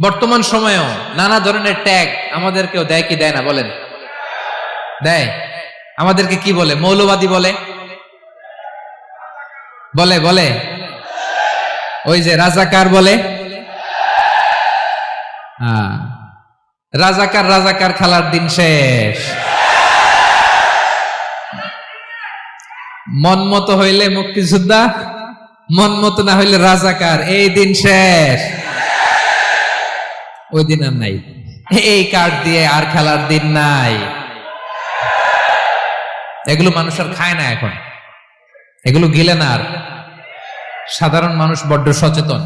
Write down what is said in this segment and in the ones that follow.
বর্তমান সময়েও নানা ধরনের ট্যাগ আমাদেরকেও দেয় কি দেয় না বলেন? দেয়। আমাদেরকে কি বলে? মৌলবাদী বলে বলে বলে ওই যে রাজাকার বলে। রাজাকার রাজাকার খেলার দিন শেষ। মন মতো হইলে মুক্তিযোদ্ধা, মন মতো না হইলে রাজাকার, এই দিন শেষ। ওই দিন আর নাই, এই কার্ড দিয়ে আর খেলার দিন নাই। এগুলো মানুষ আর খায় না এখন, এগুলো গিলে না আর। সাধারণ মানুষ বড্ড সচেতন।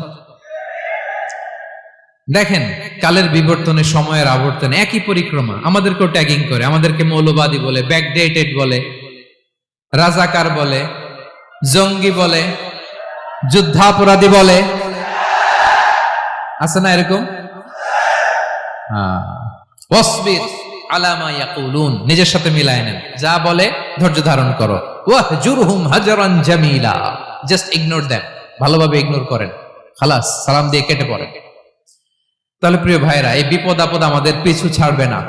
দেখেন কালের বিবর্তনে, সময়ের আবর্তনে একই পরিক্রমা আমাদেরকেও ট্যাগিং করে। আমাদেরকে মৌলবাদী বলে, ব্যাকডেটেড বলে, রাজাকার বলে, জঙ্গি বলে, যুদ্ধাপরাধী বলে। আছে না এরকম? ওয়াসবির আলা মা ইয়াকুলুন, নিজের সাথে মিলায় নেন। যা বলে ধৈর্য ধারণ করো। ওয়াহজুরহুম হাজরান জামিলা, জাস্ট ইগনোর দেম, ভালোভাবে ইগনোর করেন, খালাস, সালাম দিয়ে কেটে পড়েন। তাহলে প্রিয় ভাইরা, এই বিপদ আপদ আমাদের পিছু ছাড়বে না,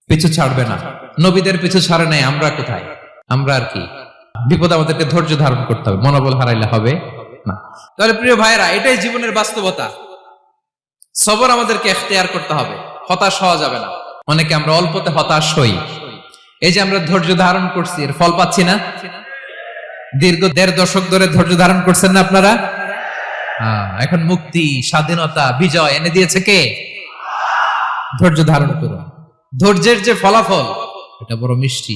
পিছু ছাড়বে না। নবীদের পিছু ছাড়ে নাই, আমরা কোথায়? আমরা আর কি? বিপদ আমাদেরকে ধৈর্য ধারণ করতে হবে, মনোবল হারাইলে হবে না। তাহলে প্রিয় ভাইরা, এটাই জীবনের বাস্তবতা। সবর আমাদেরকে ইখতিয়ার করতে হবে, হতাশ হওয়া যাবে না। অনেকে আমরা অল্পতে হতাশ হই। এই যে আমরা ধৈর্য ধারণ করছি, এর ফল পাচ্ছি না। দীর্ঘ 1.5 দশক ধরে ধৈর্য ধারণ করছেন না আপনারা? এখন মুক্তি, স্বাধীনতা, বিজয় এনে দিয়েছে কে? ধৈর্য ধারণ করুন। ধৈর্যের যে ফলাফল, এটা বড় মিষ্টি।